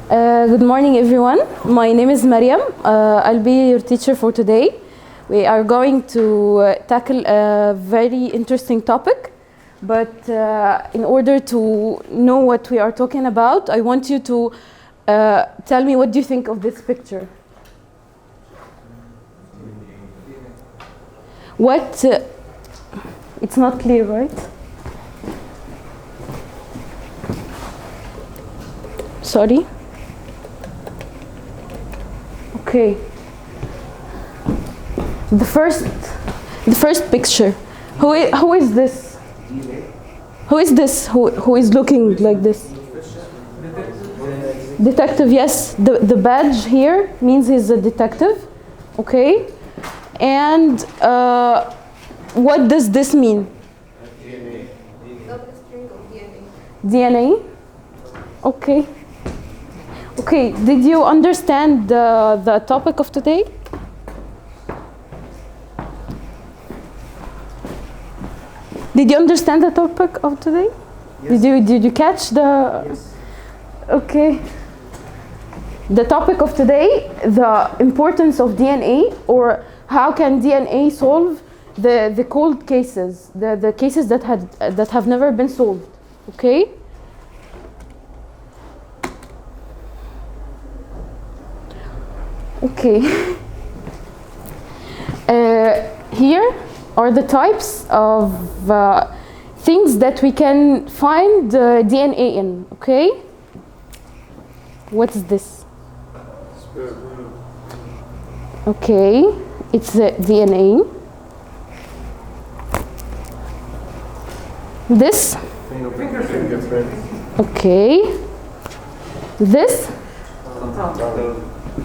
Good morning, everyone. My name is Mariam. I'll be your teacher for today. We are going to tackle a very interesting topic, but in order to know what we are talking about, I want you to tell me what do you think of this picture. What? It's not clear, right? Sorry. Okay. The first picture. Who is this? Who is this? Who is looking like this? Detective. Yes. The badge here means he's a detective. Okay. And what does this mean? DNA. Okay. Okay, did you understand the topic of today? Did you understand the topic of today? Yes. Did you catch the? Yes. Okay. The topic of today, the importance of DNA, or how can DNA solve the cold cases, the cases that have never been solved. Okay. Okay. Here are the types of things that we can find DNA in. Okay. What is this? Okay, it's the DNA. This? Fingerprint. Okay. This?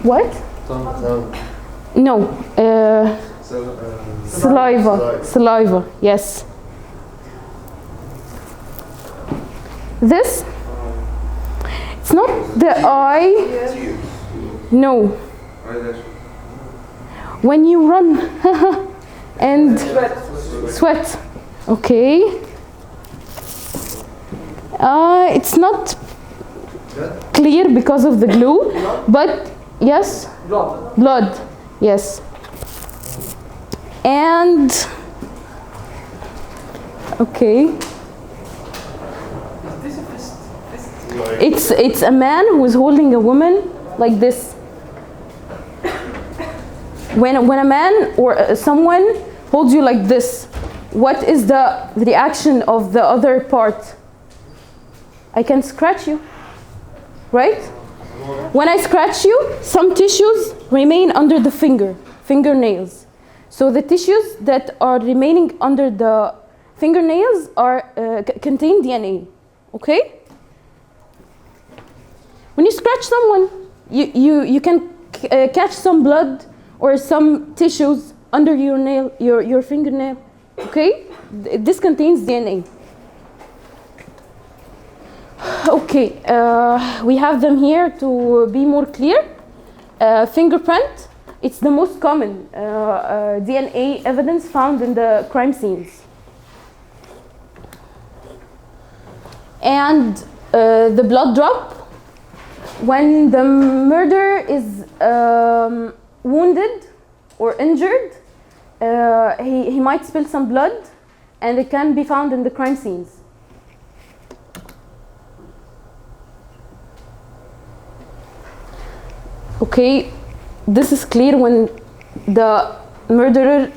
What? No. Saliva. Saliva. Yes. This? It's not the eye. No. When you run and sweat. Okay. It's not clear because of the glue, but yes. Blood. Yes. And okay. It's a man who is holding a woman like this. When a man or someone holds you like this, what is the reaction of the other part? I can scratch you, right? When I scratch you, some tissues remain under the fingernails. So the tissues that are remaining under the fingernails are contain DNA. Okay? When you scratch someone, you can catch some blood or some tissues under your nail, your fingernail. Okay? This contains DNA. Okay, we have them here to be more clear. Fingerprint, it's the most common DNA evidence found in the crime scenes. And the blood drop, when the murderer is wounded or injured, he might spill some blood, and it can be found in the crime scenes. Okay, this is clear when the murderer,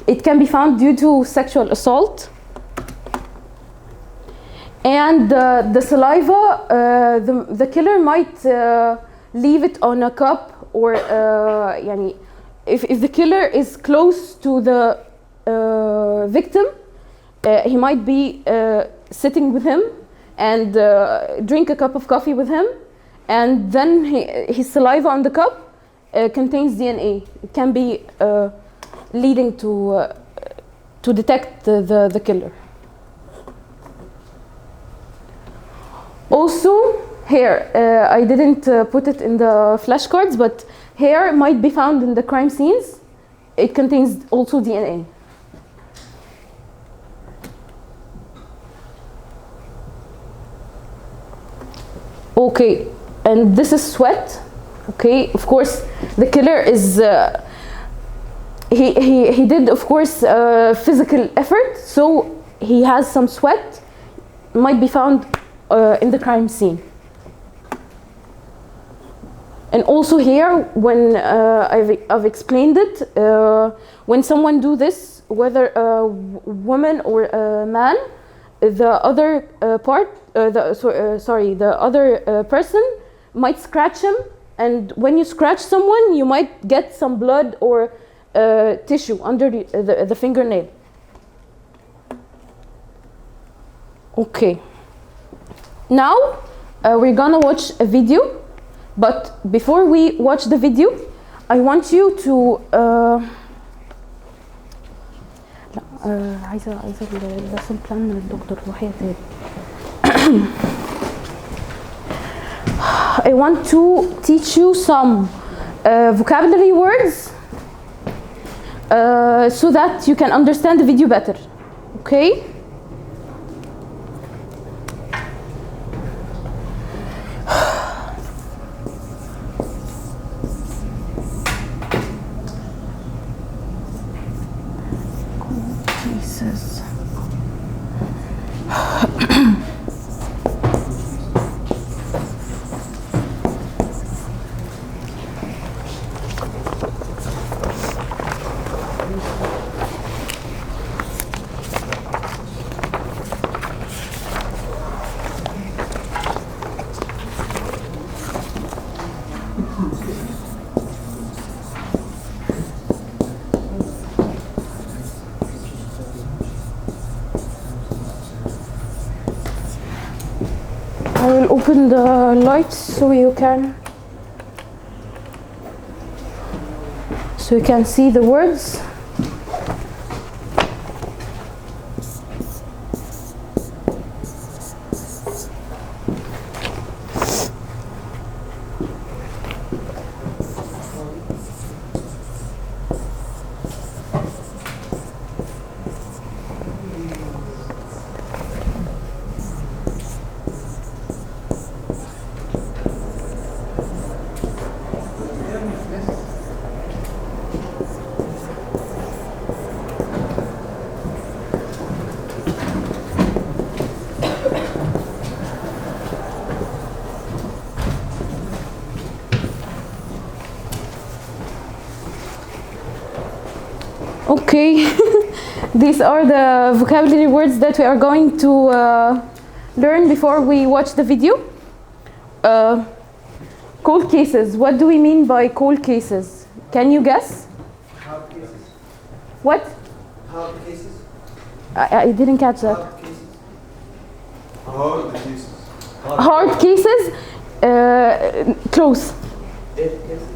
it can be found due to sexual assault. And the saliva, the killer might leave it on a cup, or if the killer is close to the victim, he might be sitting with him and drink a cup of coffee with him. And then his saliva on the cup contains DNA. It can be leading to detect the killer. Also, hair. I didn't put it in the flashcards, but hair might be found in the crime scenes. It contains also DNA. Okay, and this is sweat. Okay, of course, the killer is he did, of course, physical effort, so he has some sweat, might be found in the crime scene. And also here, when I've explained it, when someone do this, whether a woman or a man, the other the other person might scratch him, and when you scratch someone, you might get some blood or tissue under the fingernail. Okay. Now we're gonna watch a video. But before we watch the video, I want you to عايزة lesson plan من الدكتور وحياة I want to teach you some vocabulary words so that you can understand the video better. Okay? I will open the lights so you can see the words. Okay, these are the vocabulary words that we are going to learn before we watch the video. Cold cases. What do we mean by cold cases? Can you guess? Hard cases. What? Hard cases. I didn't catch that. Hard cases. Hard cases. Close. Dead cases.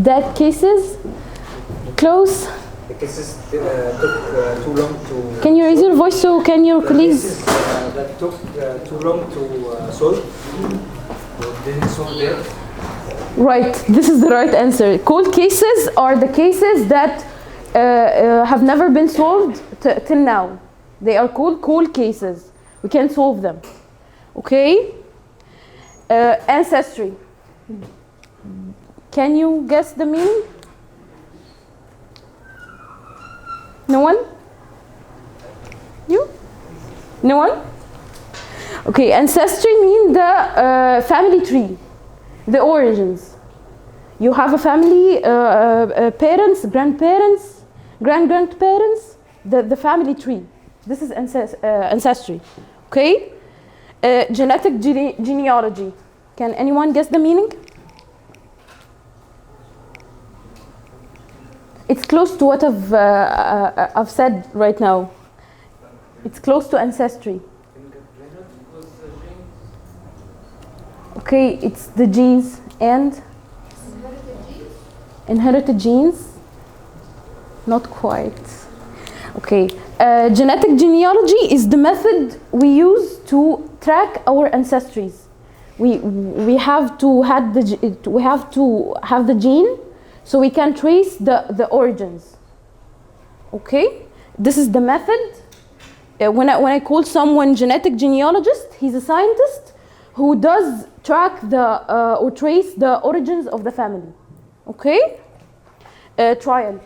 Dead cases. Close. The cases took too long to. Can you raise your voice so can your colleagues? Cases that took too long to solve. Or didn't solve it. Right, this is the right answer. Cold cases are the cases that have never been solved till now. They are called cold cases. We can't solve them. Okay? Ancestry. Can you guess the meaning? No one? You? No one? Okay, ancestry means the family tree, the origins. You have a family, parents, grandparents, grand-grandparents, the family tree. This is ancestry, okay? Genetic genealogy. Can anyone guess the meaning? It's close to what I've said right now. It's close to ancestry. Okay, it's the genes and inherited genes. Not quite. Okay, genetic genealogy is the method we use to track our ancestries. We have to have the gene, so we can trace the origins. Okay, this is the method. When I call someone genetic genealogist, he's a scientist who does track or trace the origins of the family. Okay? Trial.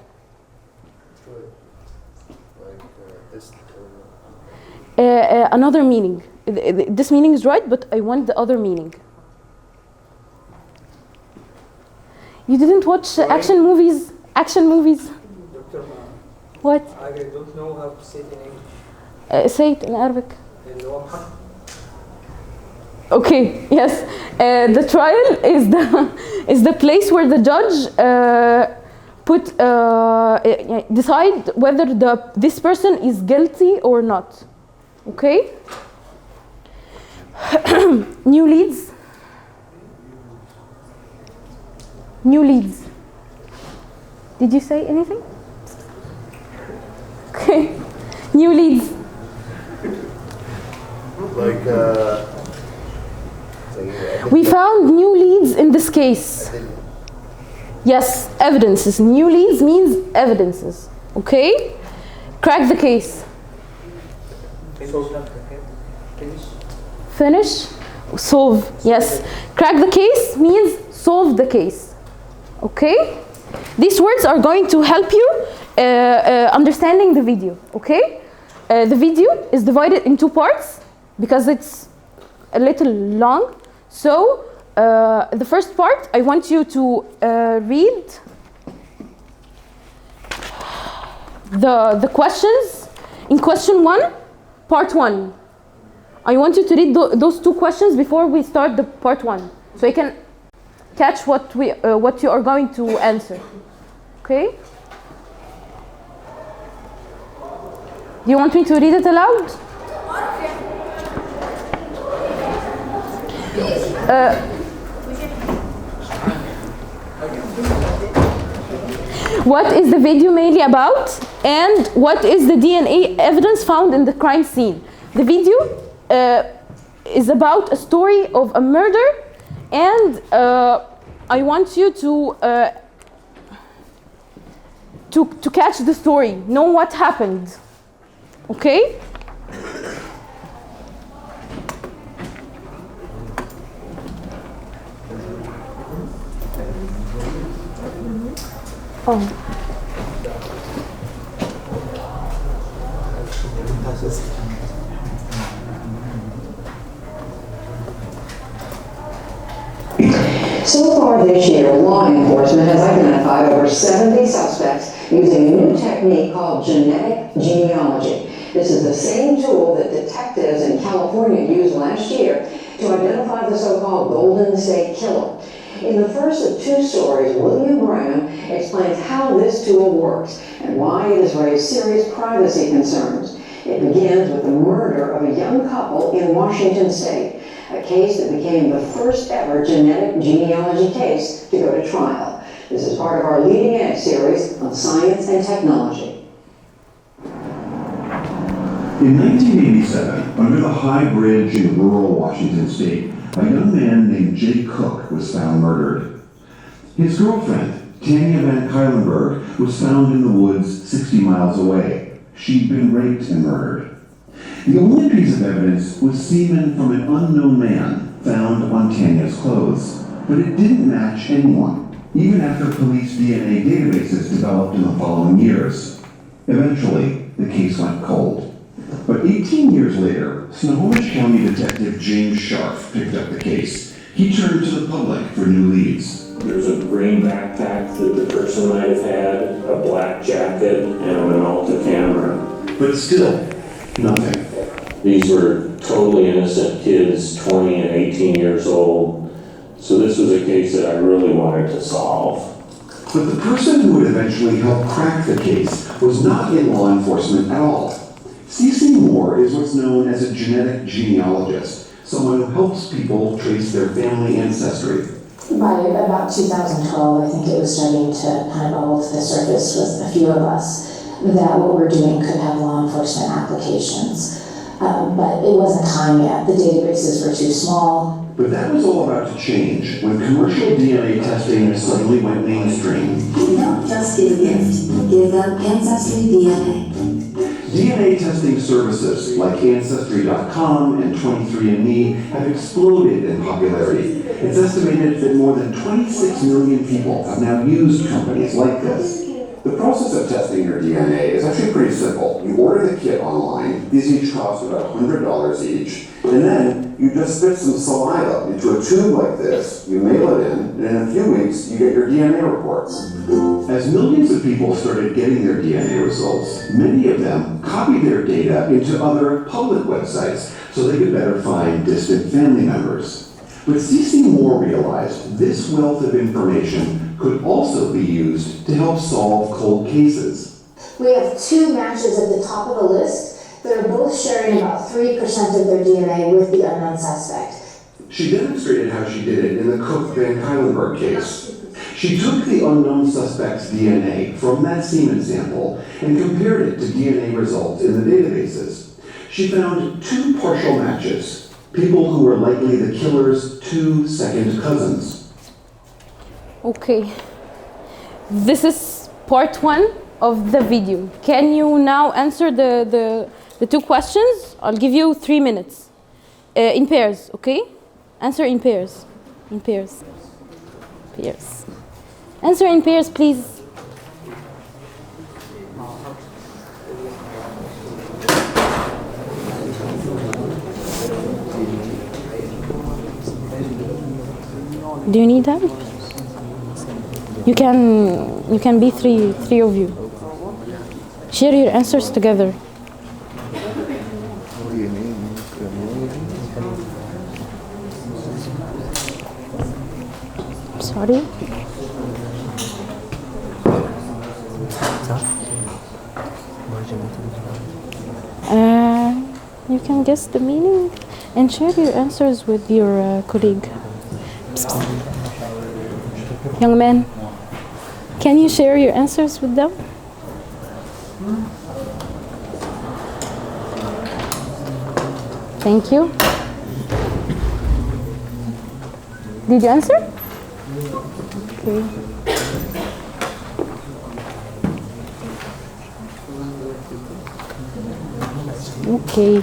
Another meaning. This meaning is right, but I want the other meaning. You didn't watch action movies? Action movies? Dr. What? I don't know how to say it in English. Say it in Arabic. الواقع. Okay, yes. The trial is the place where the judge decide whether this person is guilty or not. Okay? New leads. New leads. Did you say anything? Okay. New leads. We found new leads in this case. Yes, evidences. New leads means evidences. Okay? Crack the case. Finish. Solve. Yes. Crack the case means solve the case. Okay? These words are going to help you understanding the video. Okay? The video is divided in two parts because it's a little long. So the first part, I want you to read the questions. In question 1, part 1. I want you to read those two questions before we start the part 1, so I can catch what you are going to answer. Okay? Do you want me to read it aloud? What is the video mainly about, and what is the DNA evidence found in the crime scene? The video is about a story of a murder, and I want you to catch the story, know what happened. Okay? Oh. So far this year, law enforcement has identified over 70 suspects using a new technique called genetic genealogy. This is the same tool that detectives in California used last year to identify the so-called Golden State Killer. In the first of two stories, William Graham explains how this tool works and why it has raised serious privacy concerns. It begins with the murder of a young couple in Washington State, a case that became the first ever genetic genealogy case to go to trial. This is part of our Leading Edge series on science and technology. In 1987, under the High Bridge in rural Washington State, a young man named Jay Cook was found murdered. His girlfriend, Tanya Van Kuylenberg, was found in the woods 60 miles away. She'd been raped and murdered. The only piece of evidence was semen from an unknown man found on Tanya's clothes, but it didn't match anyone, even after police DNA databases developed in the following years. Eventually, the case went cold. But 18 years later, Snohomish County Detective James Scharf picked up the case. He turned to the public for new leads. There's a green backpack that the person might have had, a black jacket, and a Minolta camera. But still, nothing. These were totally innocent kids, 20 and 18 years old. So this was a case that I really wanted to solve. But the person who would eventually help crack the case was not in law enforcement at all. C.C. Moore is what's known as a genetic genealogist, someone who helps people trace their family ancestry. By about 2012, I think it was starting to kind of bubble to the surface with a few of us that what we're doing could have law enforcement applications. But it wasn't time yet. The databases were too small. But that was all about to change when commercial DNA testing suddenly went mainstream. Don't just give a gift. Give them Ancestry DNA. DNA testing services like Ancestry.com and 23andMe have exploded in popularity. It's estimated that more than 26 million people have now used companies like this. The process of testing your DNA is actually pretty simple. You order the kit online, these each cost about $100 each, and then you just spit some saliva into a tube like this, you mail it in, and in a few weeks you get your DNA reports. As millions of people started getting their DNA results, many of them copied their data into other public websites so they could better find distant family members. But C.C. Moore realized this wealth of information could also be used to help solve cold cases. We have two matches at the top of the list that are both sharing about 3% of their DNA with the unknown suspect. She demonstrated how she did it in the Cook Van Cuylenburg case. She took the unknown suspect's DNA from that semen sample and compared it to DNA results in the databases. She found two partial matches, people who were likely the killer's two second cousins. Okay, this is part 1 of the video. Can you now answer the two questions? I'll give you 3 minutes. In pairs, okay? Answer in pairs. In pairs. Pairs. Answer in pairs, please. Do you need help? You can be three of you. Share your answers together. Sorry. You can guess the meaning and share your answers with your colleague. Young man, can you share your answers with them? Thank you. Did you answer? Okay. Okay.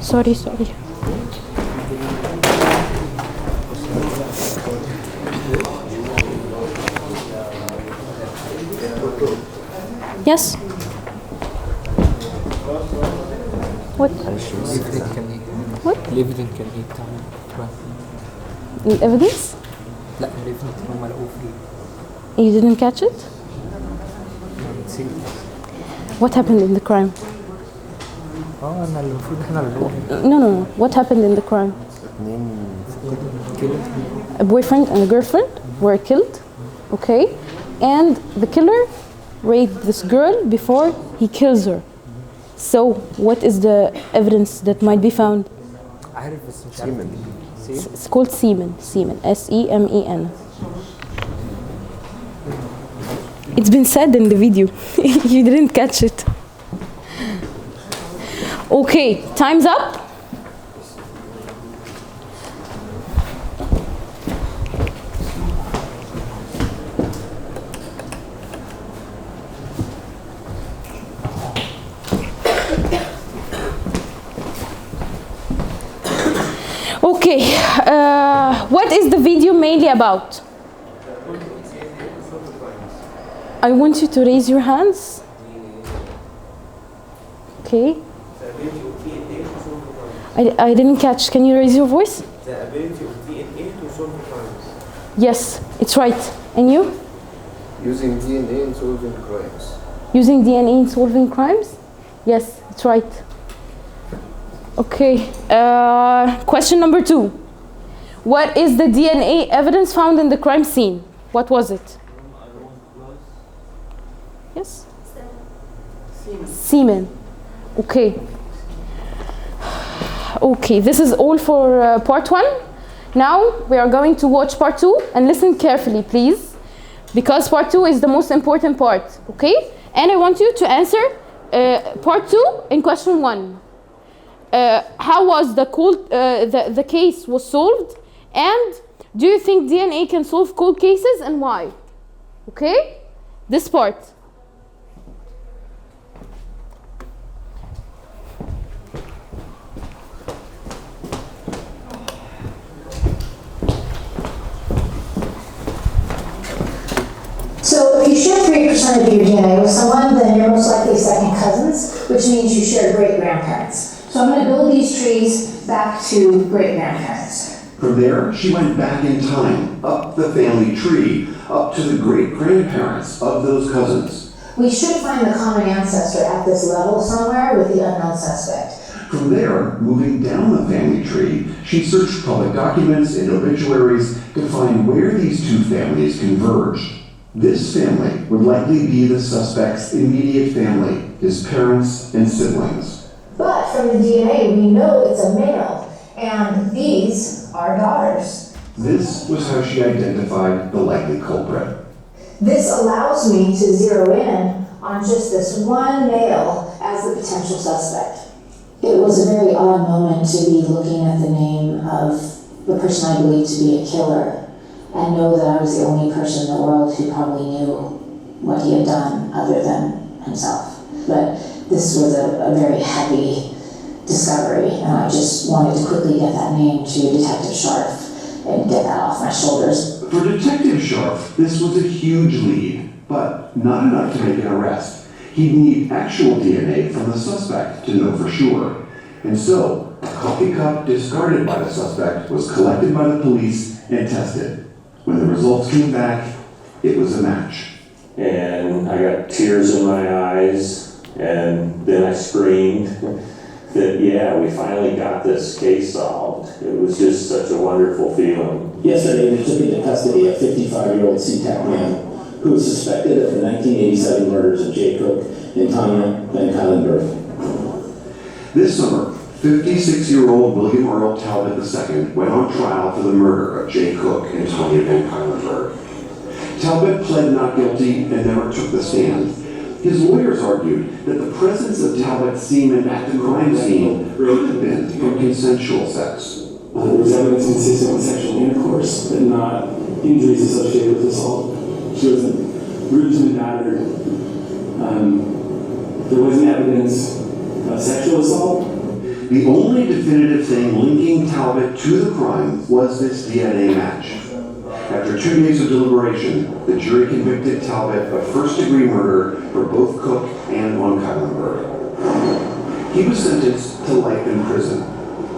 Sorry. Yes. What? What? الإيفيدنت كان إيه بتاع الكرايم؟ Evidence? لا الإيفيدنت هم لقوه في You didn't catch it? نسيت. What happened in the crime? أنا المفروض إحنا اللي لقوه. No. What happened in the crime? A boyfriend and a girlfriend were killed, okay? And the killer raped this girl before he kills her. So, what is the evidence that might be found? عارف بس مش عارف. It's called semen. S-E-M-E-N. It's been said in the video. You didn't catch it. Okay, time's up. Okay, what is the video mainly about? I want you to raise your hands. Okay. I didn't catch. Can you raise your voice? The ability of DNA to solve crimes. Yes, it's right. And you? Using DNA in solving crimes. Using DNA in solving crimes? Yes, it's right. Okay. Question number 2. What is the DNA evidence found in the crime scene? What was it? Yes? Semen. Okay. Okay, this is all for part 1. Now we are going to watch part 2 and listen carefully, please, because part 2 is the most important part, okay? And I want you to answer part 2 in question 1. How was the case was solved, and Do you think DNA can solve cold cases and why? Okay? This part. So if you share 3% of your DNA with someone, then you're most likely second cousins, which means you share great-grandparents. So I'm going to build these trees back to great-grandparents. From there, she went back in time, up the family tree, up to the great-grandparents of those cousins. We should find the common ancestor at this level somewhere with the unknown suspect. From there, moving down the family tree, she searched public documents and obituaries to find where these two families converged. This family would likely be the suspect's immediate family, his parents and siblings. But from the DNA, we know it's a male, and these are daughters. This was how she identified the likely culprit. This allows me to zero in on just this one male as the potential suspect. It was a very odd moment to be looking at the name of the person I believed to be a killer and know that I was the only person in the world who probably knew what he had done other than himself. But this was a very heavy discovery, and I just wanted to quickly get that name to Detective Sharf and get that off my shoulders. For Detective Sharf, this was a huge lead, but not enough to make an arrest. He'd need actual DNA from the suspect to know for sure. And so, a coffee cup discarded by the suspect was collected by the police and tested. When the results came back, it was a match. And I got tears in my eyes, and then I screamed that, yeah, we finally got this case solved. It was just such a wonderful feeling. Yesterday, they took into custody a 55-year-old SeaTac man who was suspected of the 1987 murders of Jay Cook and Tanya Van Cuylenburg. This summer, 56-year-old William Earl Talbot II went on trial for the murder of Jay Cook and Tanya Van Cuylenburg. Talbot pled not guilty and never took the stand. His lawyers argued that the presence of Talbot's semen at the crime scene could have been from consensual sex. There was evidence consistent with sexual intercourse, but not injuries associated with assault. She wasn't bruised and battered. There wasn't evidence of sexual assault. The only definitive thing linking Talbot to the crime was this DNA match. After 2 days of deliberation, the jury convicted Talbot of first-degree murder for both Cook and Van Cuylenburg. He was sentenced to life in prison.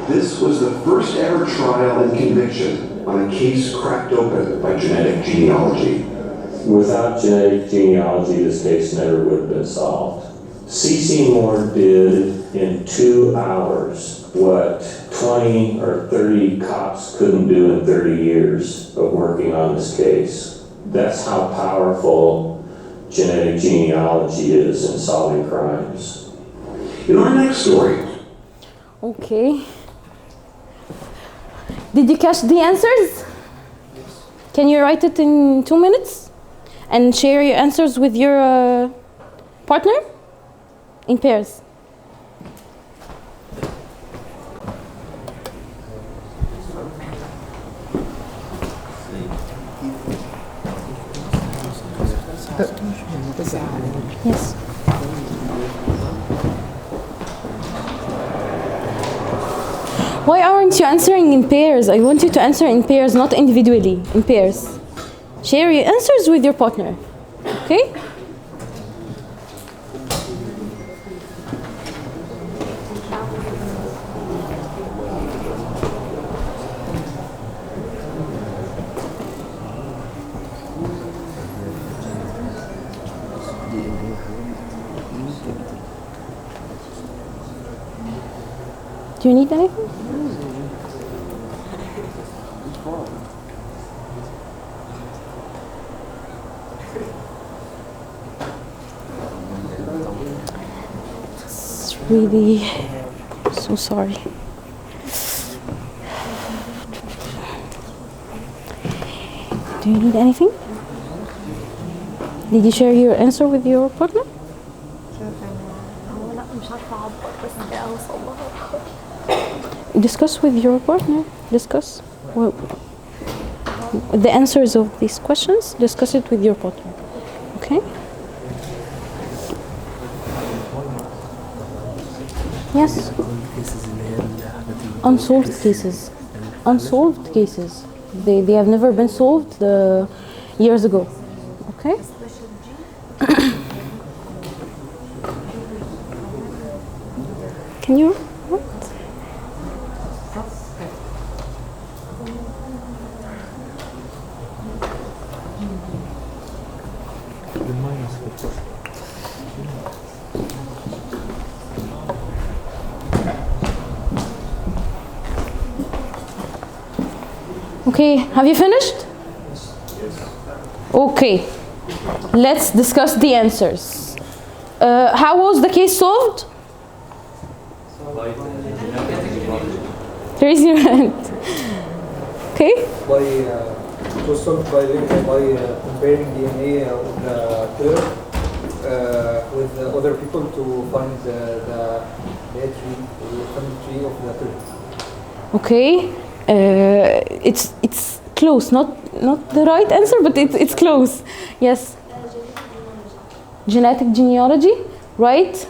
This was the first ever trial and conviction on a case cracked open by genetic genealogy. Without genetic genealogy, this case never would have been solved. C.C. Moore did in 2 hours what 20 or 30 cops couldn't do in 30 years of working on this case. That's how powerful genetic genealogy is in solving crimes. In our next story. Okay. Did you catch the answers? Can you write it in 2 minutes? And share your answers with your partner in pairs. Yes. Why aren't you answering in pairs? I want you to answer in pairs, not individually, in pairs. Share your answers with your partner, okay? Do you need anything? It's really so sorry. Do you need anything? Did you share your answer with your partner? Discuss with your partner. Discuss. Well, the answers of these questions, discuss it with your partner. Okay? Yes? Unsolved cases. Unsolved cases. They have never been solved years ago. Okay? Can you? What? Okay, have you finished? Okay, let's discuss the answers. How was the case solved? Raise your hand. Okay. It was solved by comparing DNA of the pair with other people to find the family tree of the pair. Okay. It's close, not the right answer, but it's close. Yes. Genetic genealogy, right?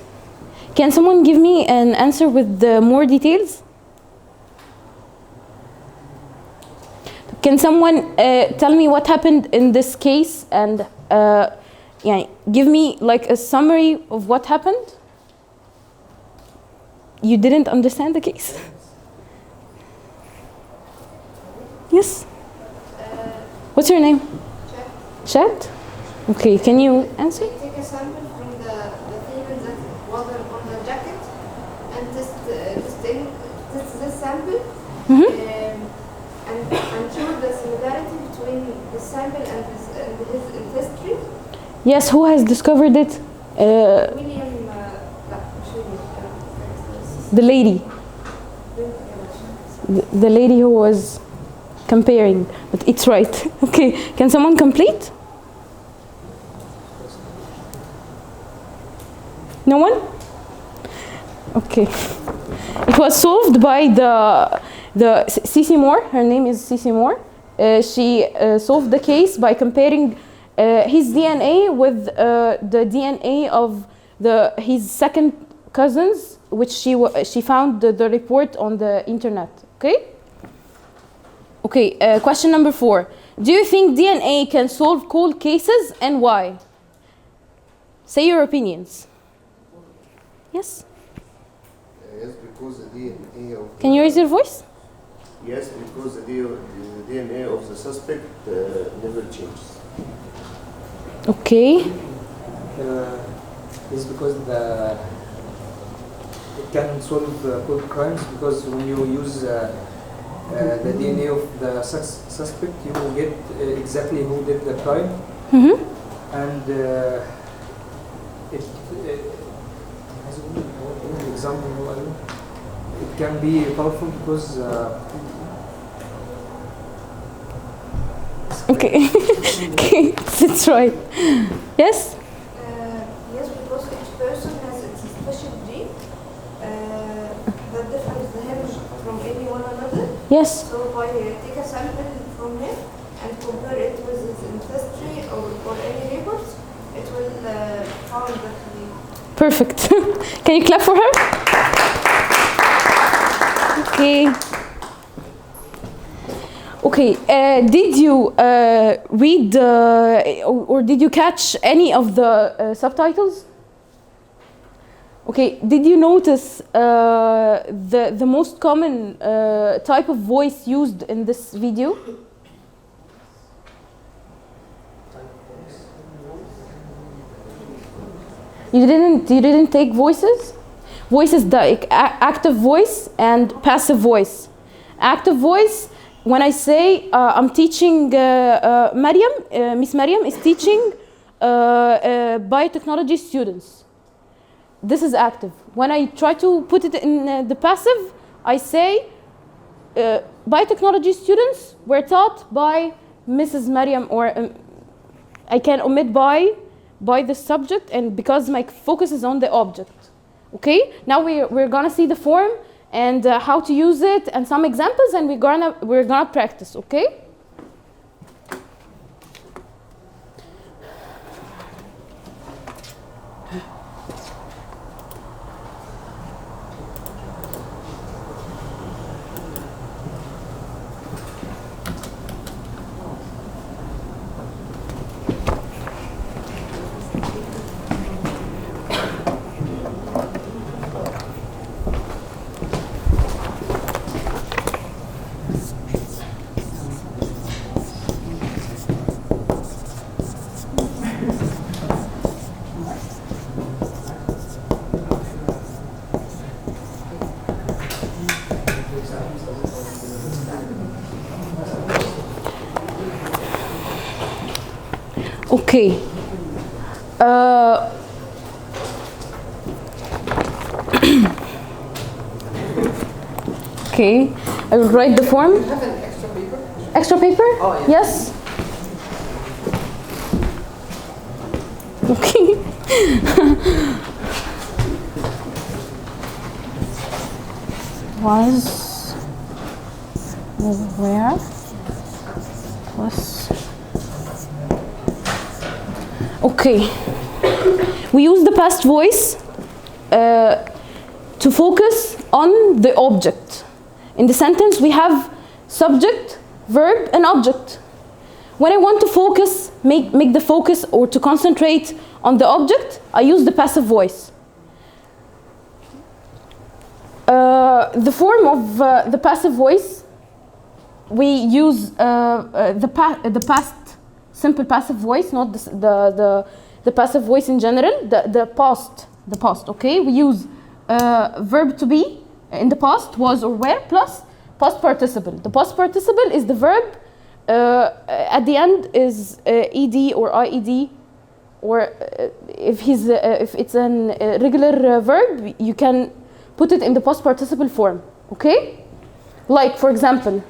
Can someone give me an answer with more details? Can someone tell me what happened in this case and give me like a summary of what happened? You didn't understand the case? Yes? What's your name? Chad? Okay, can you answer? We take a sample from the female that was on the jacket and test this sample and show the similarity between the sample and his ancestry. Yes, who has discovered it? William, the lady. The lady who was comparing, but it's right. Okay, can someone complete? No one? Okay. It was solved by the C.C. Moore. Her name is C.C. Moore. She solved the case by comparing his DNA with the DNA of his second cousins, which she found the report on the internet. Okay. Okay. Question number 4. Do you think DNA can solve cold cases and why? Say your opinions. Yes? Yes, because the DNA of... Can you raise your voice? Yes, because the DNA of the suspect never changes. Okay. It's because it can solve cold crimes, because when you use the DNA of the suspect, you will get exactly who did the crime. Mm-hmm. And example, it can be powerful because okay. Okay, that's right. Yes? Yes, because each person has its special gene that differs him from anyone another. Yes. So by take a sample from him and compare it with his ancestry or any records, it will found that he... Perfect. Can you clap for her? Okay. Okay. Did you read or did you catch any of the subtitles? Okay. Did you notice the most common type of voice used in this video? You didn't take voices? Voices like active voice and passive voice. Active voice, when I say I'm teaching Mariam, Miss Mariam is teaching biotechnology students. This is active. When I try to put it in the passive, I say biotechnology students were taught by Mrs. Mariam, or I can omit by the subject, and because my focus is on the object. Okay, now we're gonna see the form and how to use it and some examples, and we're gonna practice. Okay. Okay. Okay, I will write the form. Do you have an extra paper? Extra paper? Oh, yeah. Yes. Okay. Was where was okay. We use the past voice to focus on the object. In the sentence, we have subject, verb, and object. When I want to focus, make the focus or to concentrate on the object, I use the passive voice. The form of the passive voice, we use the past simple passive voice, not the passive voice in general. The past. Okay, we use verb to be in the past, was or were, plus past participle. The past participle is the verb. At the end is ed or ied, or if it's an regular verb, you can put it in the past participle form. Okay, like for example,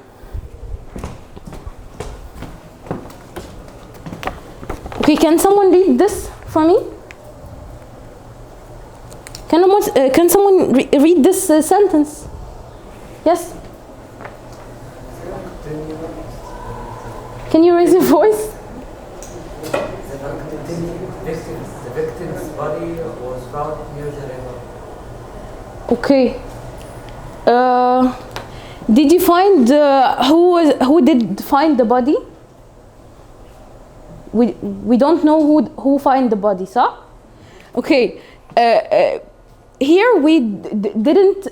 okay, can someone read this for me? Can someone read this sentence? Yes. Can you raise your voice? The victim's body was found near the river. Okay. Did you find who did find the body? We don't know who find the body, so? Okay. Here we didn't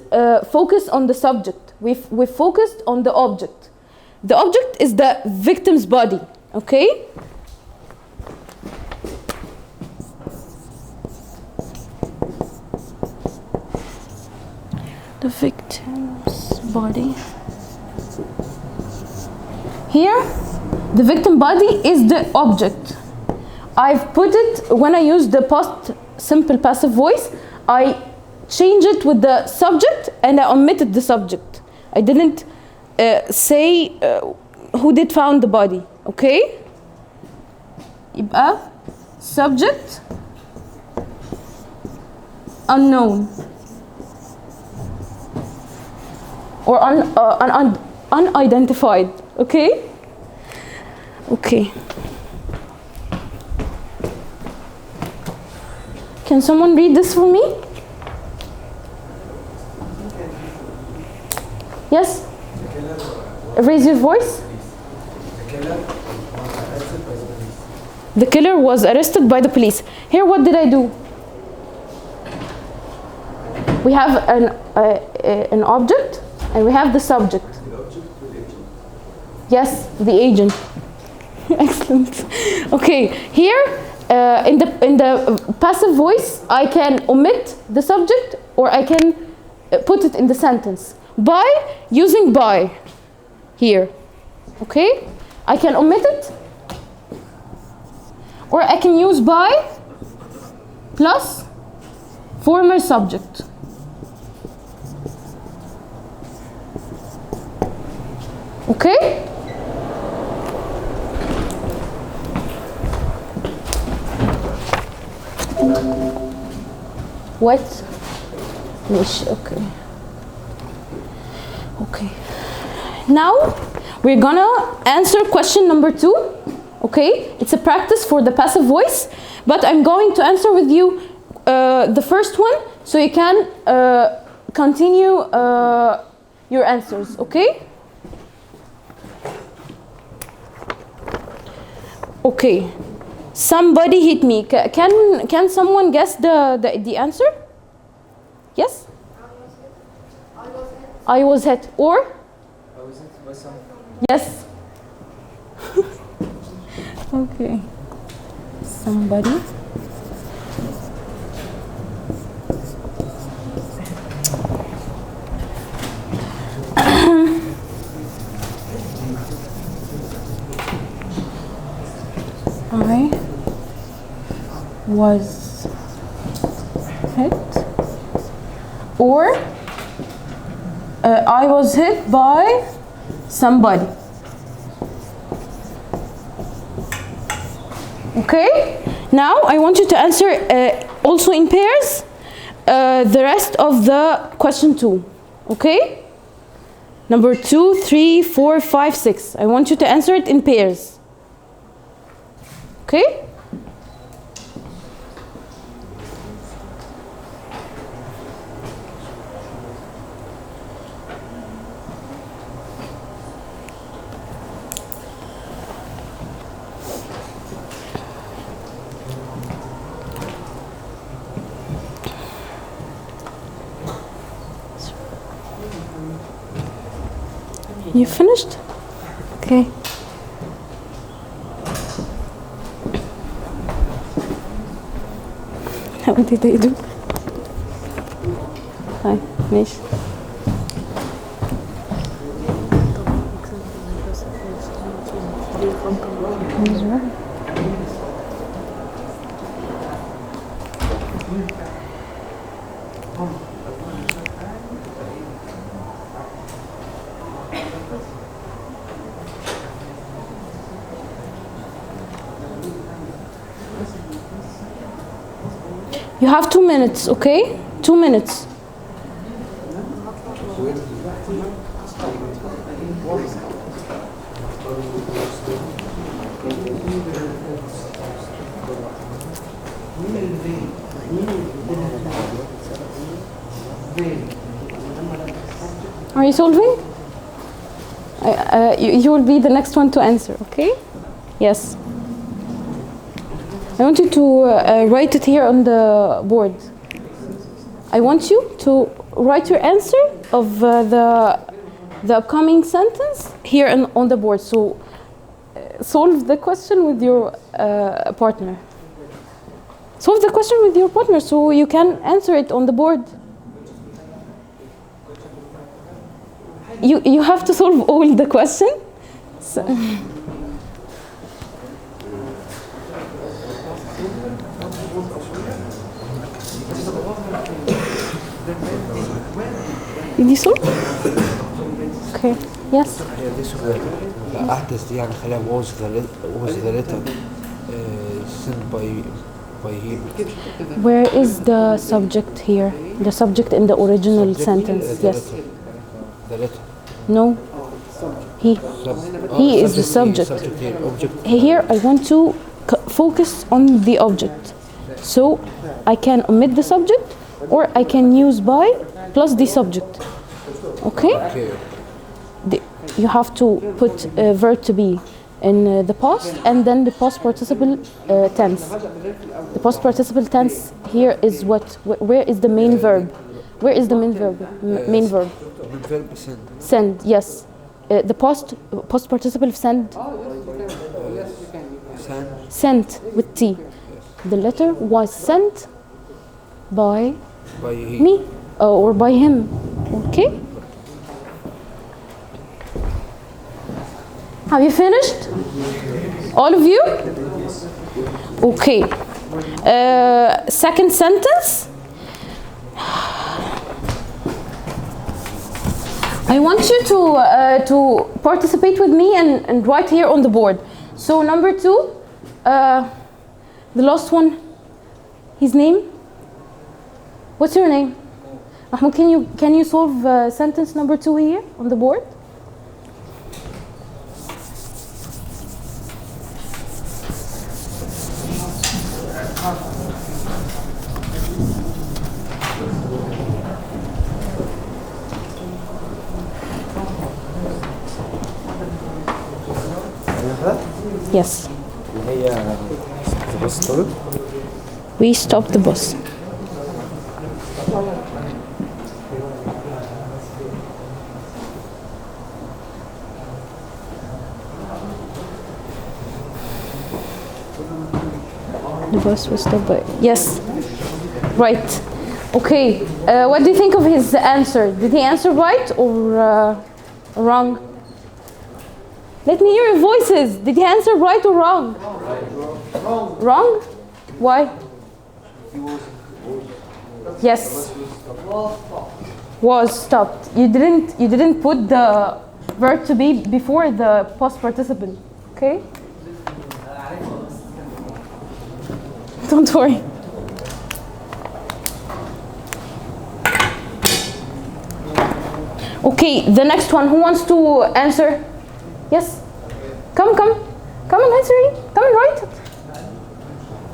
focus on the subject. We focused on the object. The object is the victim's body, okay? The victim's body. Here, the victim body is the object. I've put it, when I use the past simple passive voice, I change it with the subject and I omitted the subject. I didn't say who did found the body, okay? يبقى subject unknown or unidentified, okay? Okay. Can someone read this for me? Yes? Raise your voice. The killer was arrested by the police. Here, what did I do? We have an object and we have the subject. Yes, the agent. Excellent. Okay, here in the passive voice, I can omit the subject or I can put it in the sentence by using by here. Okay, I can omit it or I can use by plus former subject. Okay? What? Okay. Okay. Now we're gonna answer question number 2. Okay? It's a practice for the passive voice, but I'm going to answer with you the first one so you can continue your answers. Okay? Okay. Somebody hit me. Can someone guess the answer? Yes? I was hit. Or? I was hit by something. Yes. Okay. Somebody. I was hit, or I was hit by somebody. Okay? Now I want you to answer also in pairs the rest of the question 2. Okay? Number 2, 3, 4, 5, 6. I want you to answer it in pairs. Okay? You finished? Okay. What did they do? Fine, ماشي. You have 2 minutes, okay? 2 minutes. Are you solving? You will be the next one to answer, okay? Yes. I want you to write it here on the board. I want you to write your answer of the upcoming sentence here on the board. So solve the question with your partner. Solve the question with your partner so you can answer it on the board. You have to solve all the question. So did you solve? Okay. Yes. The artist يعني خلاها was the letter sent by him. Where is the subject here? The subject in the original sentence. Yes. The letter. No. He is the subject. Here I want to focus on the object. So I can omit the subject or I can use by plus the subject. Okay? You have to put verb to be in the past and then the past participle tense. The past participle tense here is what? Where is the main verb? Where is the main verb? Main verb. Send. Send, yes. The past participle of send. Sent with T. The letter was sent by me or by him. Okay? Have you finished? All of you? Okay. Second sentence. I want you to participate with me and write here on the board. So number 2, the last one, his name? What's your name? Mahmoud, can you solve sentence number 2 here on the board? Yes. We stopped the bus. The bus was stopped by. Yes. Right. Okay. What do you think of his answer? Did he answer right or wrong? Let me hear your voices. Did he answer right or wrong? Wrong. Wrong? Why? Yes. Was stopped. You didn't put the verb to be before the past participle. Okay? Don't worry. Okay, the next one. Who wants to answer? Yes? Come and answer it. Come and write it.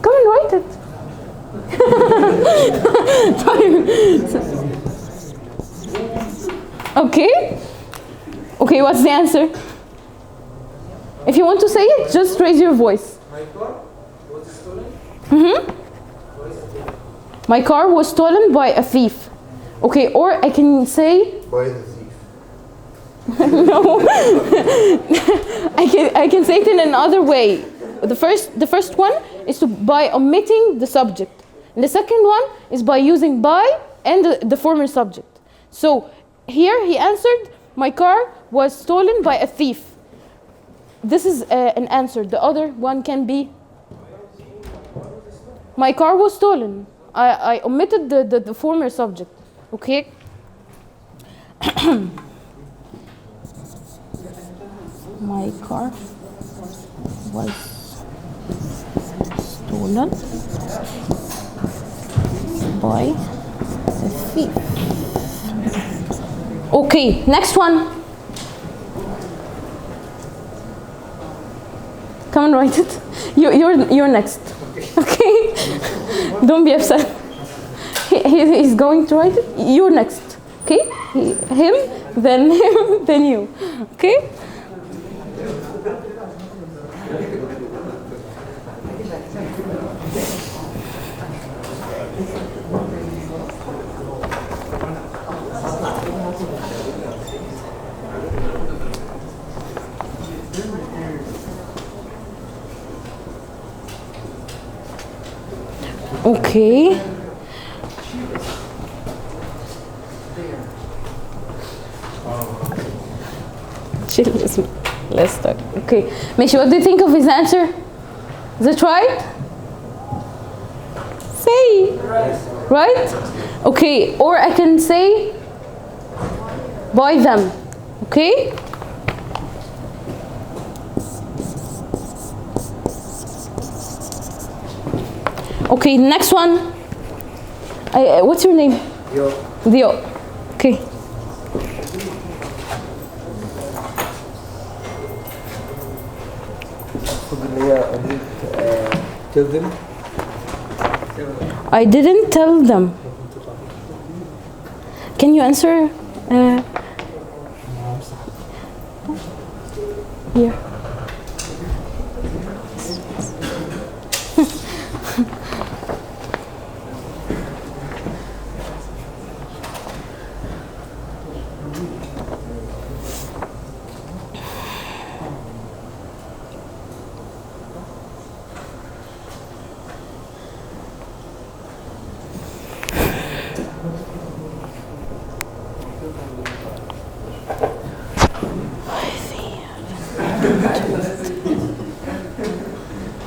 Come and write it. Okay? Okay, what's the answer? If you want to say it, just raise your voice. My car was stolen. My car was stolen by a thief. Okay, or I can say By the thief. no. I can say it in another way. The first one is by omitting the subject. And the second one is by using by and the former subject. So here he answered, my car was stolen by a thief. This is an answer. The other one can be, my car was stolen. I omitted the former subject. Okay? My car was stolen by a thief. Okay, next one. Come and write it. You're next. Okay? Don't be upset. He's going to write it. You're next. Okay? Him, then you. Okay? Okay. Let's start. Okay. Meshi, what do you think of his answer? Is it right? Say. Right? Okay. Or I can say by them. Okay? Okay, next one. What's your name? Dio. Okay. Tell them. I didn't tell them. Can you answer? Here.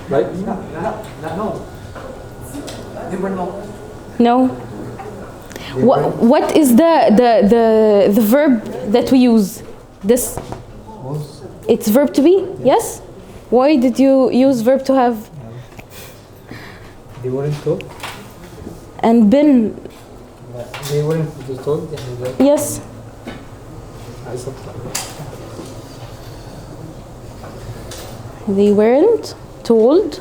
Right? No. What is the verb that we use? This. It's verb to be. Yes. Why did you use verb to have? They weren't told. And been. They weren't told. Yes. They weren't told.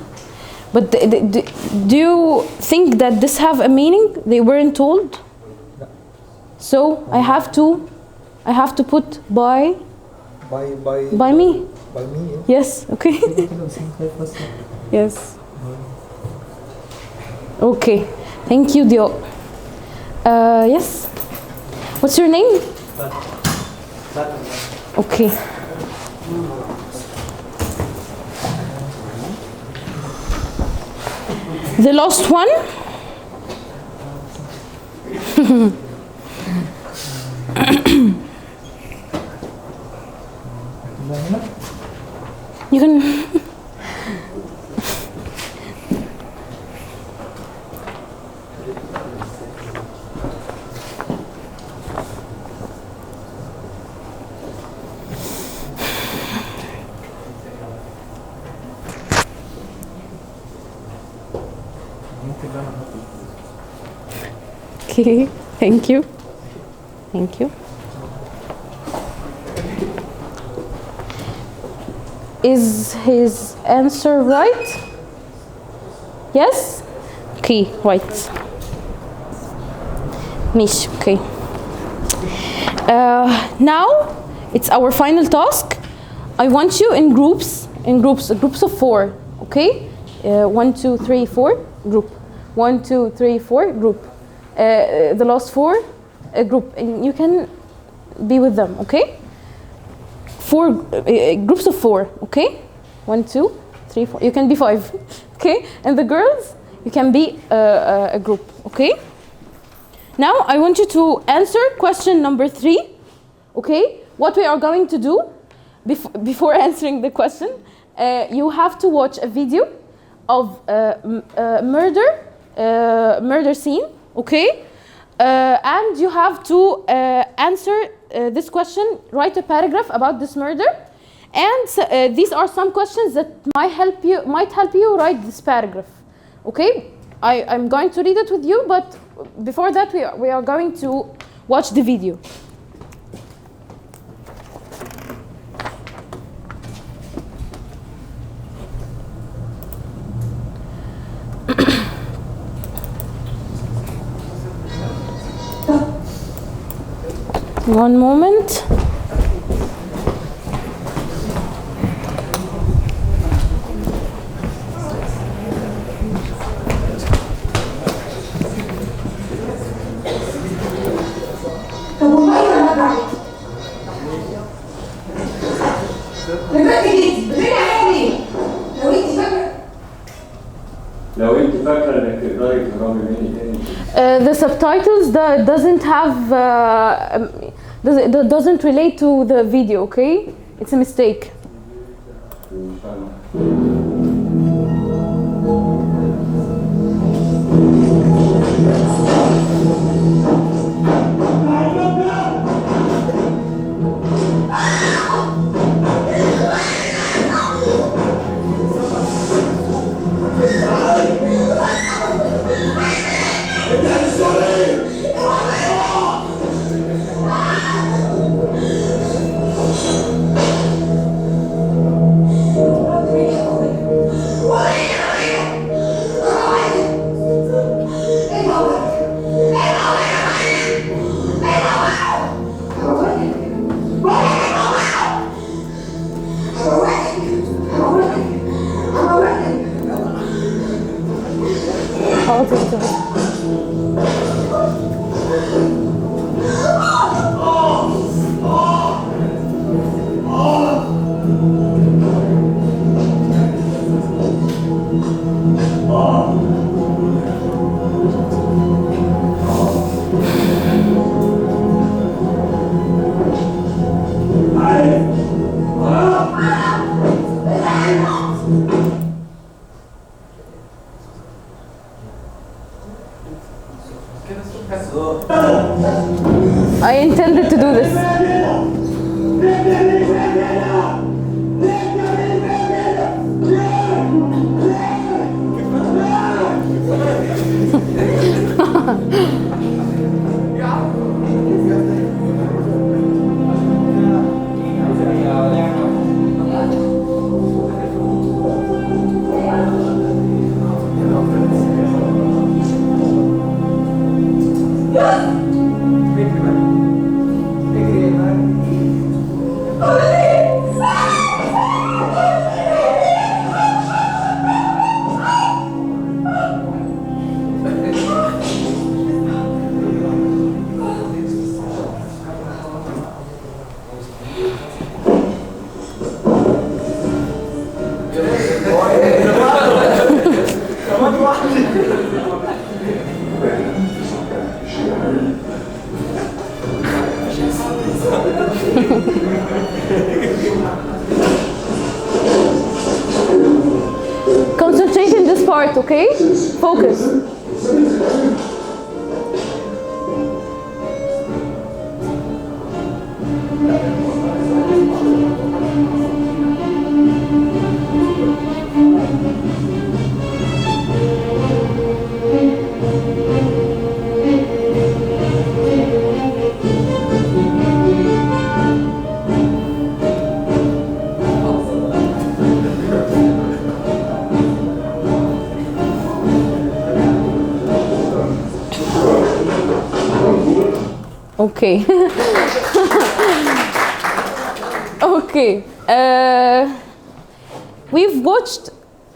But do you think that this have a meaning? They weren't told. So I have to put by By me. By me. Yes. Okay. Yes. Okay. Thank you, Dio. Yes. What's your name? Okay. The last one. You can. Okay, thank you. Thank you. Is his answer right? Yes? Okay, right. Mish, okay. Now it's our final task. I want you in groups of 4, okay? 1, 2, 3, 4, group. 1, 2, 3, 4, group. The last 4, group. And you can be with them, okay? 4 groups of 4, okay? 1, 2, 3, 4. You can be 5, okay? And the girls, you can be a group, okay? Now I want you to answer question number 3, okay? What we are going to do before answering the question, you have to watch a video of murder scene, okay? And you have to answer this question, write a paragraph about this murder, and these are some questions that might help you write this paragraph, okay? I'm going to read it with you, but before that we are going to watch the video. One moment. The subtitles doesn't have doesn't relate to the video, okay? It's a mistake. I intended to do this. Concentrate in this part, okay? Focus. Okay. Okay. We've watched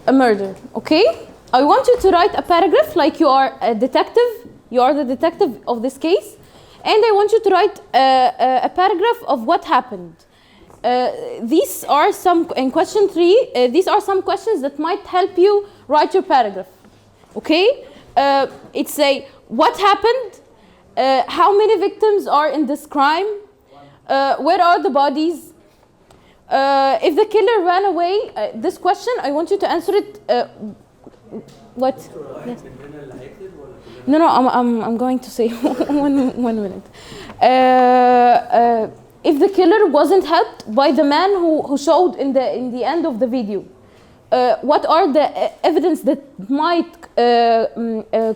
a murder, okay? I want you to write a paragraph like you are a detective. You are the detective of this case. And I want you to write a paragraph of what happened. These are some, in question 3, these are some questions that might help you write your paragraph, okay? It's a, what happened? How many victims are in this crime? Where are the bodies? If the killer ran away, this question, I want you to answer it. What? Yes. No, I'm going to say one minute. If the killer wasn't helped by the man who showed in the end of the video, what are the evidence that might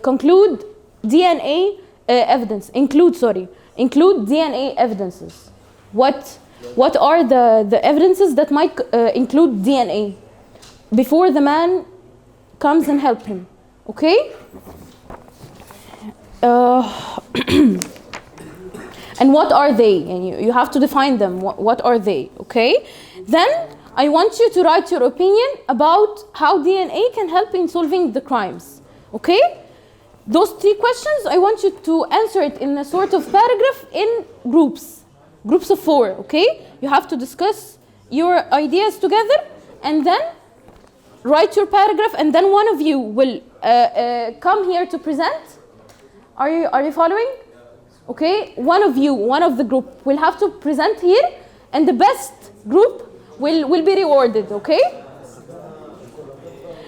conclude DNA evidence? Include DNA evidences. What are the evidences that might include DNA before the man comes and help him? Okay. And what are they? And you have to define them. What are they? Okay. Then I want you to write your opinion about how DNA can help in solving the crimes. Okay. Those 3 questions, I want you to answer it in a sort of paragraph in groups of 4. Okay. You have to discuss your ideas together, and then write your paragraph, and then one of you will come here to present. Are you following? Okay, one of the group will have to present here, and the best group will be rewarded, okay?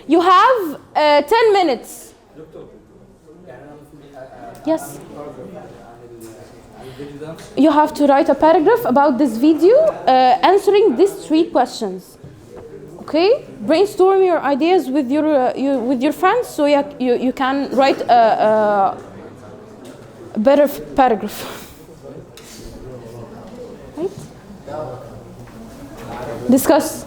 You have 10 minutes. Yes. You have to write a paragraph about this video answering these 3 questions. Okay? Brainstorm your ideas with your friends so you can write a better paragraph. Right? Discuss.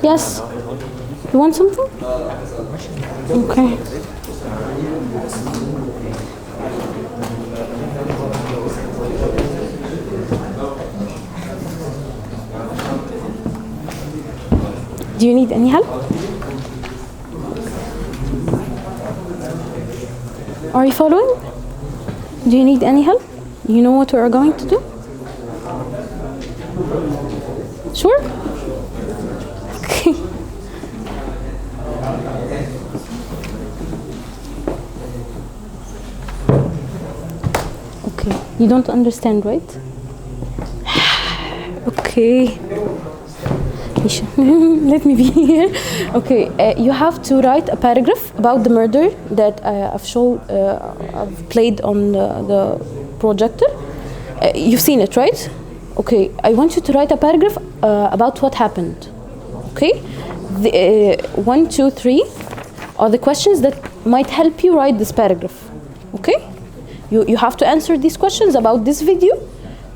Yes. You want something? Okay. Do you need any help? Are you following? Do you need any help? You know what we are going to do? Sure? Okay. Okay. You don't understand, right? Okay. Let me be here. Okay, you have to write a paragraph about the murder that I've played on the projector. You've seen it, right? Okay, I want you to write a paragraph about what happened. Okay, 1, 2, 3 are the questions that might help you write this paragraph. Okay, you have to answer these questions about this video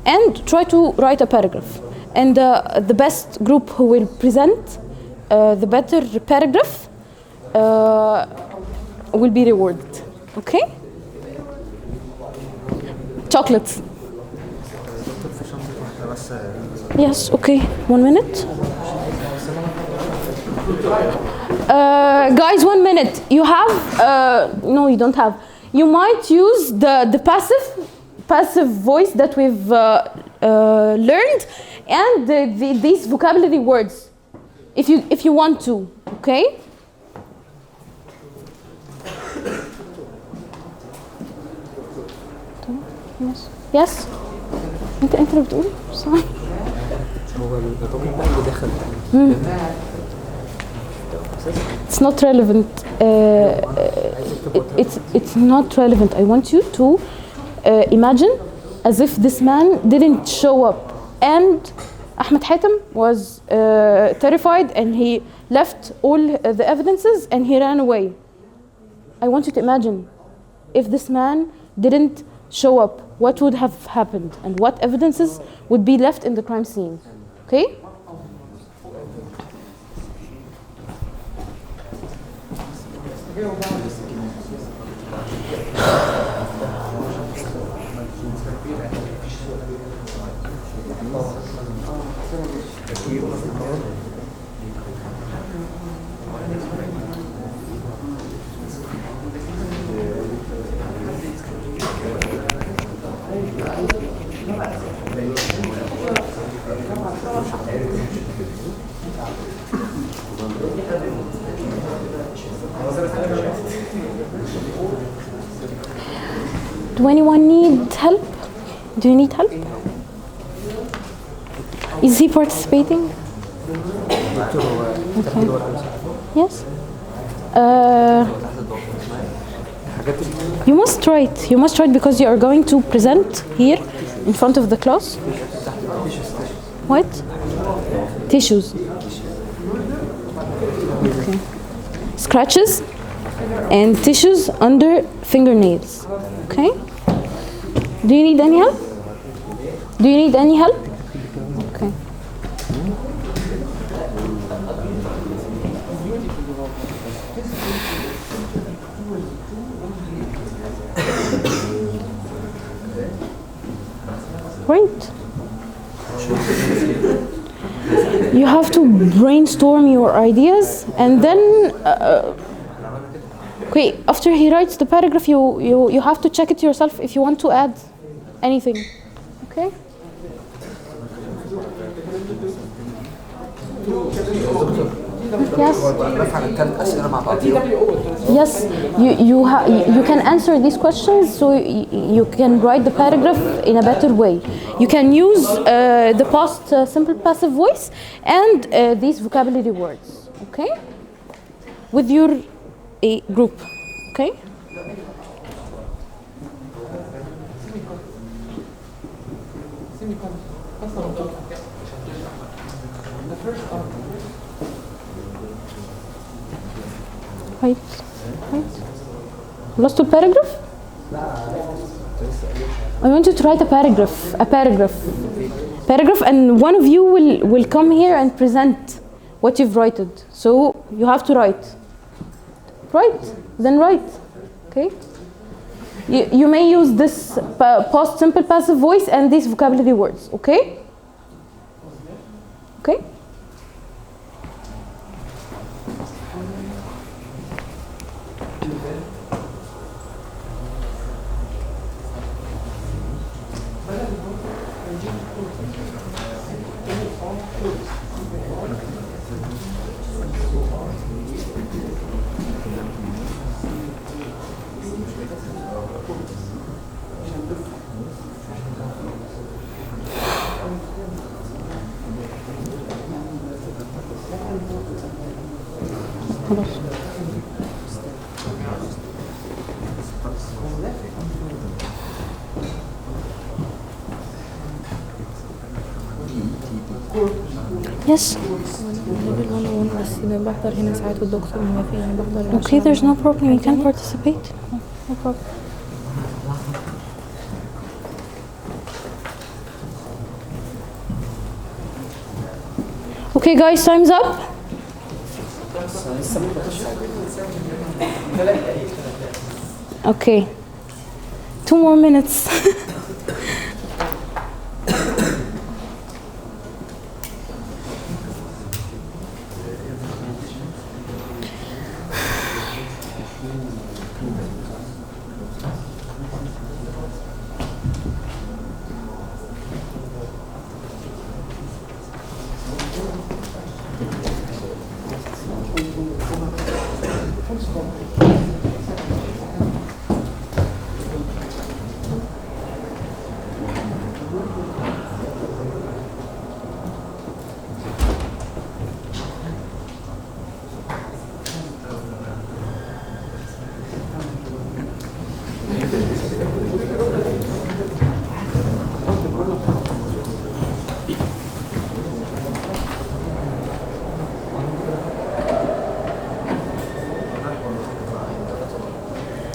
and try to write a paragraph. And the best group who will present the better paragraph will be rewarded. Okay? Chocolates. Yes, okay. 1 minute. Guys, 1 minute. You have, no, you don't have. You might use the passive voice that we've learned, and these vocabulary words, if you want to, okay? Yes. Yes. انت اللي بتقول صح. هو الراجل بقى اللي دخل. It's not relevant. It's not relevant. I want you to imagine as if this man didn't show up, and Ahmed Hatem was terrified, and he left all the evidences and he ran away. I want you to imagine if this man didn't show up, what would have happened and what evidences would be left in the crime scene. Okay? Do anyone need help? Do you need help? Is he participating? Okay. Yes? You must write. You must write because you are going to present here in front of the class. What? Tissues. Okay. Scratches and tissues under fingernails. Okay? Do you need any help? Do you need any help? Okay. Great. You have to brainstorm your ideas and then okay, after he writes the paragraph, you have to check it yourself if you want to add anything. Okay? Yes. Yes, you can answer these questions, so you can write the paragraph in a better way. You can use the past simple passive voice and these vocabulary words, okay? With your group, okay? Wait. Lost the paragraph? I want you to write a paragraph, and one of you will come here and present what you've written. So you have to write. Then write, okay? You may use this past simple passive voice and these vocabulary words, okay? Okay? Yes. Okay, there's no problem. You can participate. No problem. Okay, guys, time's up. Okay. 2 more minutes.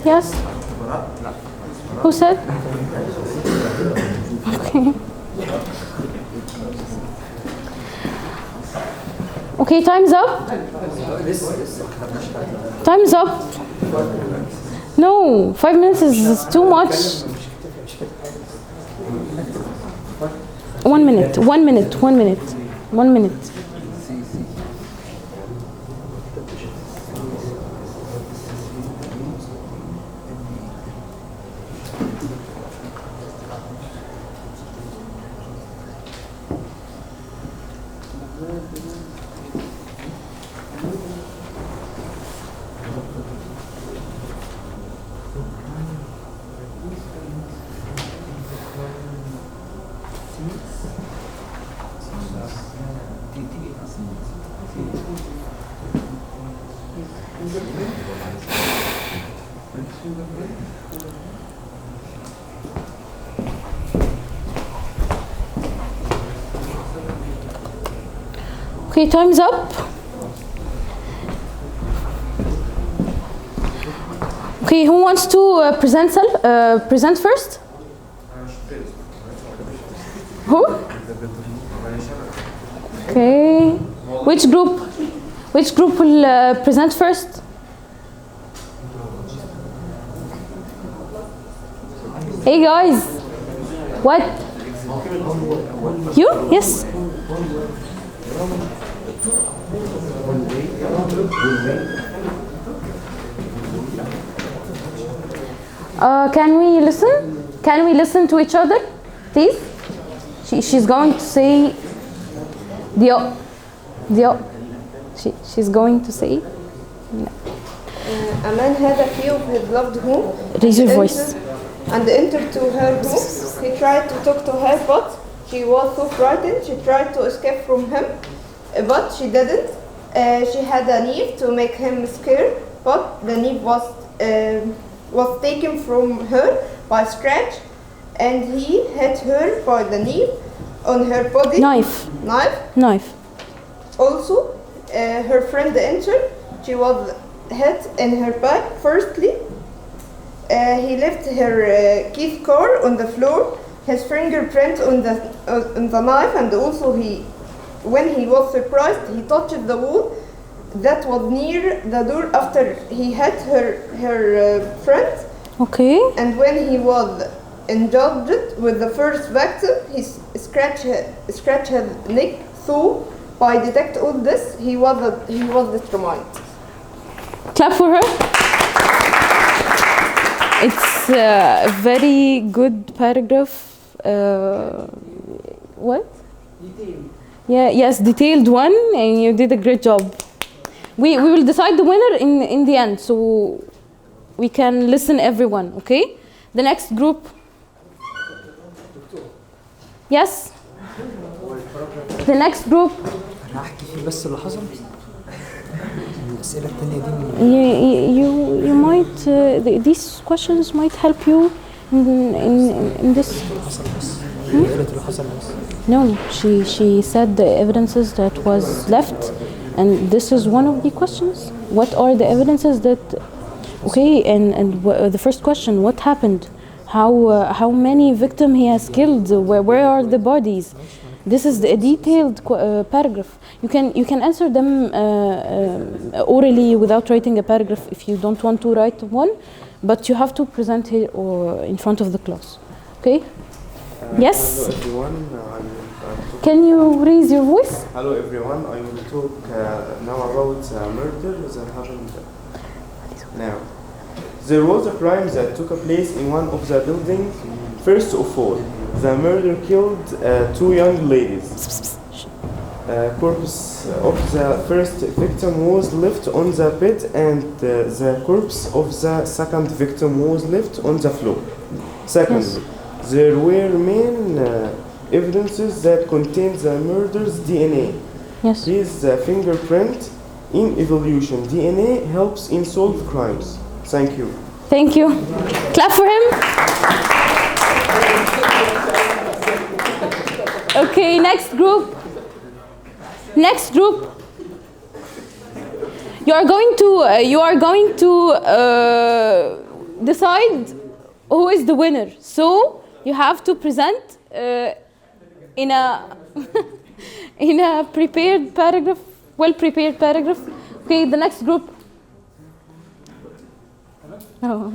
Yes? Who said? Okay. Okay, time's up. Time's up. No, 5 minutes is too much. 1 minute, 1 minute, 1 minute, 1 minute. Okay, time's up. Okay, who wants to present first? Who? Okay. Which group? Which group will present first? Hey guys. What? You? Yes. Can we listen? Can we listen to each other, please? She's going to say she's going to say. No. A man had a key of his loved home. Raise your voice. And entered to her home. He tried to talk to her, but she was so frightened. She tried to escape from him, but she didn't. She had a knife to make him scared, but the knife was taken from her by scratch, and he hit her by the knife on her body. Knife. Also, her friend entered. She was hit in her back. Firstly, he left her key scar on the floor, his fingerprint on the knife, and also when he was surprised, he touched the wall that was near the door after he hit her friend. Okay. And when he was indulged with the first victim, he scratched his neck. So, by detect all this, he was determined. Clap for her. It's a very good paragraph. What? Detailed. Yeah. Yes, detailed one, and you did a great job. We will decide the winner in the end, so we can listen everyone. Okay. The next group. Yes. The next group. بس اللي حصل الأسئلة التانية دي you might these questions might help you in this. No, she said the evidences that was left, and this is one of the questions. What are the evidences that? Okay, and the first question: what happened? How many victims he has killed? Where are the bodies? This is a detailed paragraph. You can answer them orally without writing a paragraph if you don't want to write one, but you have to present here or in front of the class. Okay? Yes. Hello everyone. Can you raise your voice? Hello everyone. I will talk now about the murder that happened now. There was a crime that took place in one of the buildings. First of all, the murder killed two young ladies. Corpse of the first victim was left on the bed, and the corpse of the second victim was left on the floor. Secondly, there were main evidences that contained the murder's DNA. Yes. His fingerprint in evolution. DNA helps in solve crimes. Thank you. Thank you. Clap for him. Okay, next group. Next group. You are going to decide who is the winner. So you have to present in a in a prepared paragraph, well-prepared paragraph. Okay, the next group. Oh.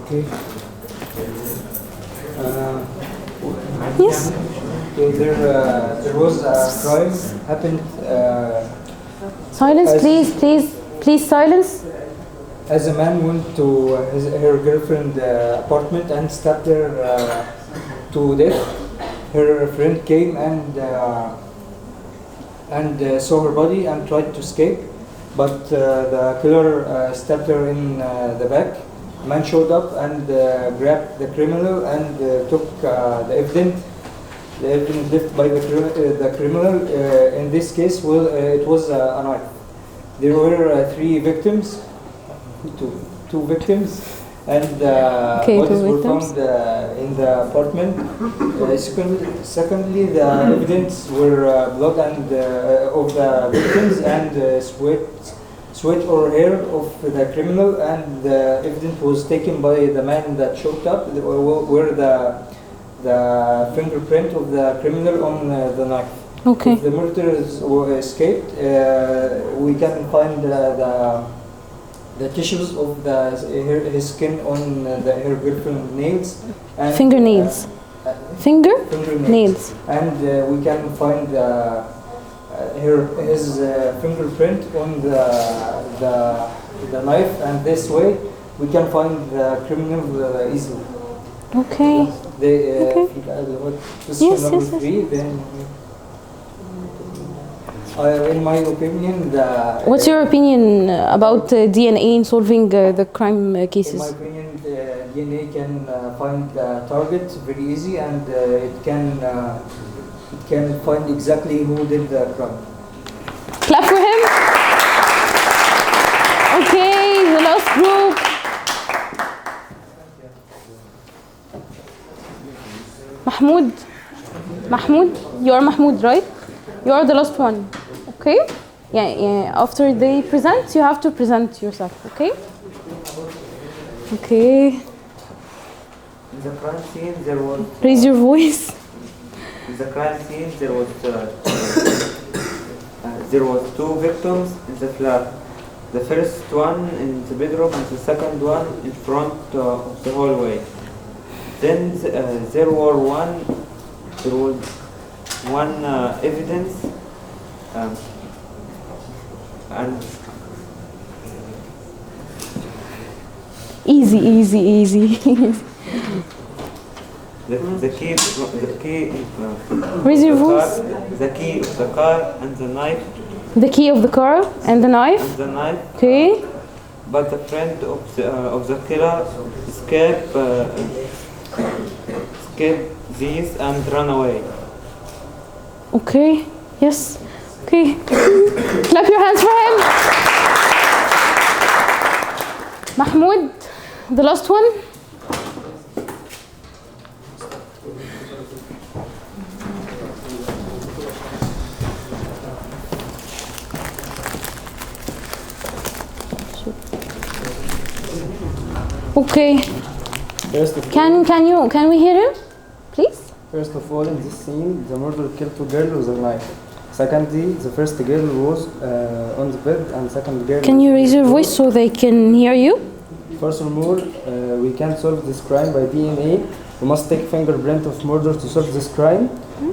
Okay. Yes. Okay, there was a crime happened. Silence, please, silence. As a man went to her girlfriend's apartment and stabbed her to death, her friend came and saw her body and tried to escape, but the killer stabbed her in the back. A man showed up and grabbed the criminal and took the evidence. The evidence left by the criminal. In this case, it was a knife. There were three victims. Two victims, and bodies were found in the apartment. Secondly, the evidence were blood and of the victims and sweat or hair of the criminal, and the evidence was taken by the man that showed up, where the fingerprint of the criminal on the knife. Okay. If the murderers escaped, we can find the tissues of his skin on her girlfriend's nails. And, Fingernails. Fingernails. And we can find his fingerprint on the knife, and this way we can find the criminal easily. Okay. Yes, number 3, then. In my opinion, what's your opinion about DNA in solving the crime cases? In my opinion, DNA can find the target very easy, and it can find exactly who did the crime. Clap for him. Okay, the last group. Mahmoud, you are Mahmoud, right? You are the last one. Okay? Yeah. After they present, you have to present yourself. Okay? Okay. In the crime scene, there was. Raise your voice. In the crime scene, there was two victims in the flat. The first one in the bedroom and the second one in front of the hallway. Then there was one evidence. And easy. the key Raise your voice. The key of the car and the knife. The key of the car and the knife. Okay. But the friend of the killer escaped these and ran away. Okay. Yes. Okay. Clap your hands for him. Mahmoud, the last one. Okay. Can we hear him, please? First of all, in this scene, the murderer killed two girls with a knife. Secondly, the first girl was on the bed, and second girl. Can you raise your voice so they can hear you? Furthermore, we can't solve this crime by DNA. We must take fingerprint of murder to solve this crime,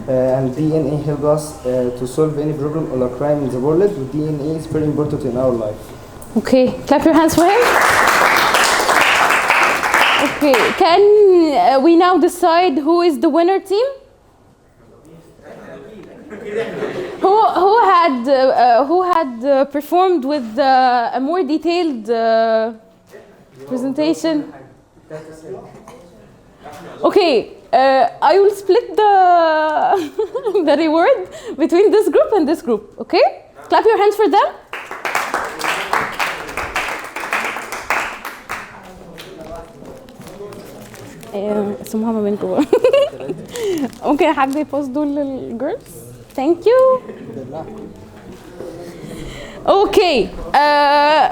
and DNA help us to solve any problem or a crime in the world. DNA is very important in our life. Okay, clap your hands for him. Okay, can we now decide who is the winner team? Who had performed with a more detailed presentation? Okay, I will split the reward between this group and this group. Okay, clap your hands for them. اسمها منكم. ممكن حد يبوست دول للجيرلز. Thank you. Okay,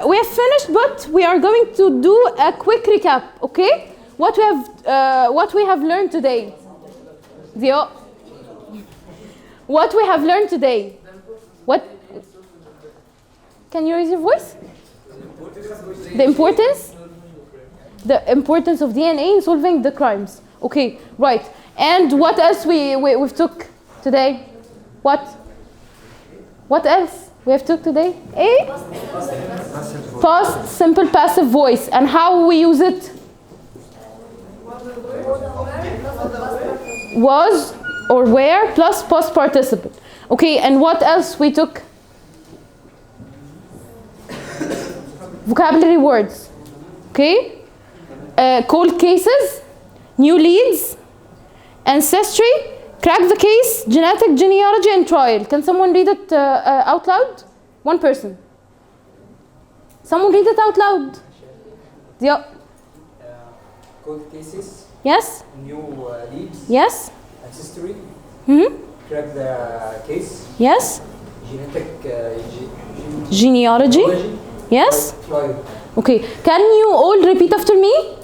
we have finished, but we are going to do a quick recap. Okay, what we have learned today. What we have learned today. What? Can you raise your voice? The importance. The importance of DNA in solving the crimes. Okay, right. And what else we've took today? What else we have took today? Past simple passive voice and how we use it. Was or were plus past participle. Okay, and what else we took? Vocabulary words. Okay. Cold cases, new leads, ancestry, crack the case, genetic genealogy, and trial. Can someone read it out loud? One person. Someone read it out loud. Yeah. Cold cases. Yes. New leads. Yes. Ancestry. Mm-hmm. Crack the case. Yes. Genetic genealogy. Yes. Trial. Okay. Can you all repeat after me?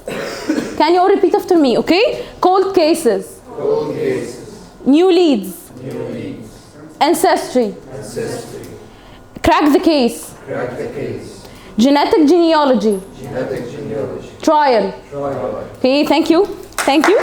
Can you all repeat after me? Okay. Cold cases. Cold cases. New leads. New leads. Ancestry. Ancestry. Crack the case. Crack the case. Genetic genealogy. Genetic genealogy. Trial. Trial. Okay, thank you. Thank you.